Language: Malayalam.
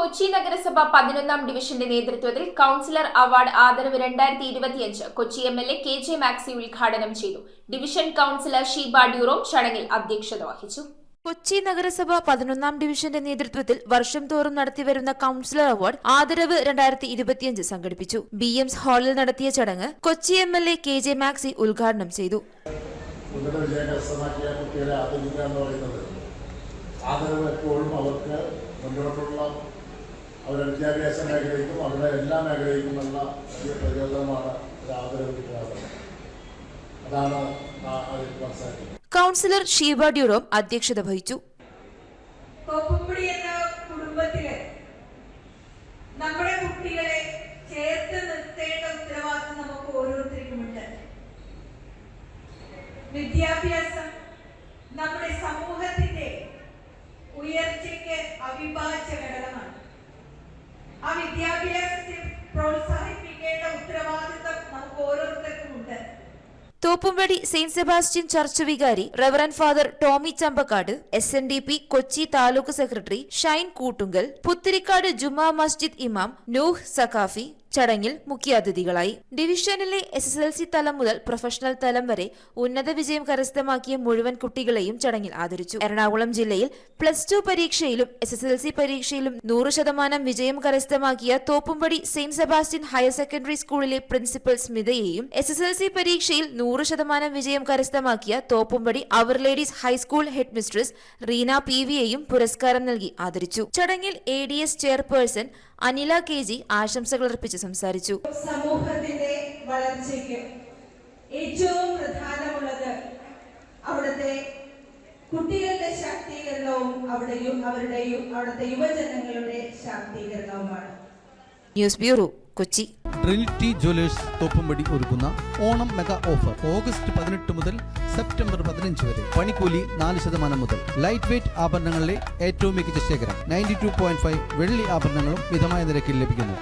കൊച്ചി നഗരസഭ 11ാം ഡിവിഷന്റെ നേതൃത്വത്തിൽ കൌൺസിലർ അവാർഡ് ആദരവ് 2025 കൊച്ചി എംഎൽഎ കെ.ജെ. മാക്സി ഉദ്ഘാടനം ചെയ്തു. ഡിവിഷൻ കൌൺസിലർ ഷീബ ഡ്യൂറോം ചടങ്ങിൽ അധ്യക്ഷത വഹിച്ചു. കൊച്ചി നഗരസഭ 11ാം ഡിവിഷന്റെ നേതൃത്വത്തിൽ വർഷം തോറും നടത്തിവരുന്ന കൌൺസിലർ അവാർഡ് ആദരവ് 2025 സംഘടിപ്പിച്ചു. BM's ഹാളിൽ നടത്തിയ ചടങ്ങ് കൊച്ചി എംഎൽഎ കെ.ജെ. മാക്സി ഉദ്ഘാടനം ചെയ്തു. ആദരവ് എപ്പോഴും അവർക്ക് മുന്നോട്ടുള്ള അവരുടെ വിദ്യാഭ്യാസ മേഖലയ്ക്കും അവരുടെ എല്ലാ മേഖലയ്ക്കുമുള്ള വലിയ പ്രചോദനമാണ് ആദരവ് കിട്ടാറുള്ളത്. അതാണ് മനസ്സിലാക്കുന്നത്. കൌൺസിലർ ഷീബ ഡ്യൂറോം അധ്യക്ഷത വഹിച്ചു. തോപ്പുംപടി എന്ന കുടുംബത്തില് നമ്മുടെ കുട്ടികളെ ചേർത്ത് നിർത്തേണ്ട ഉത്തരവാദിത്വം നമുക്ക് ഓരോരുത്തർക്കുമുണ്ട്. വിദ്യാഭ്യാസം നമ്മുടെ സമൂഹത്തിന്റെ ഉയർച്ചയ്ക്ക് അവിഭാജ്യ ഘടകമാണ്. ആ വിദ്യാഭ്യാസത്തെ പ്രോത്സാഹിപ്പിക്കേണ്ട ഉത്തരവാദിത്വം നമുക്ക് ഓരോരുത്തർക്കുമുണ്ട്. തോപ്പുംപടി സെയിന്റ് സെബാസ്റ്റ്യൻ ചർച്ച് വികാരി reverend father Tomy Chambakkad, SNDP Kochi taluk secretary Shine Koottungal, Puthirikkad Juma Masjid ഇമാം നൂഹ് സഖാഫി ചടങ്ങിൽ മുഖ്യാതിഥികളായി. ഡിവിഷനിലെ SSLC തലം മുതൽ പ്രൊഫഷണൽ തലം വരെ ഉന്നത വിജയം കരസ്ഥമാക്കിയ മുഴുവൻ കുട്ടികളെയും ചടങ്ങിൽ ആദരിച്ചു. എറണാകുളം ജില്ലയിൽ +2 പരീക്ഷയിലും SSLC പരീക്ഷയിലും 100% വിജയം കരസ്ഥമാക്കിയ Thoppumpady saint Sebastian higher secondary സ്കൂളിലെ പ്രിൻസിപ്പൽ സ്മിതയെയും SSLC പരീക്ഷയിൽ 100% വിജയം കരസ്ഥമാക്കിയ Thoppumpady our ladies high school head mistress Reena PVയെയും പുരസ്കാരം നൽകി ആദരിച്ചു. ചടങ്ങിൽ ADS ചെയർപേഴ്സൺ അനില KG ആശംസകൾ അർപ്പിച്ച് സംസാരിച്ചു. സമൂഹത്തിന്റെ വളർച്ചയ്ക്ക് ഏറ്റവും പ്രധാനമുള്ളത് അവിടുത്തെ കുട്ടികളുടെ ശാക്തീകരണവും അവിടുത്തെ യുവജനങ്ങളുടെ ശാക്തീകരണവുമാണ്. News bureau, Kochi. Trinity Jewellers Thoppumpady ഒരുക്കുന്ന ഓണം മെഗാ ഓഫർ ഓഗസ്റ്റ് 18 മുതൽ സെപ്റ്റംബർ 15 വരെ. പണിക്കൂലി 4% മുതൽ. ലൈറ്റ് വെയ്റ്റ് ആഭരണങ്ങളിലെ ഏറ്റവും മികച്ച ശേഖരം. 92.5 വെള്ളി ആഭരണങ്ങളും മിതമായ നിരക്കിൽ ലഭിക്കുന്നു.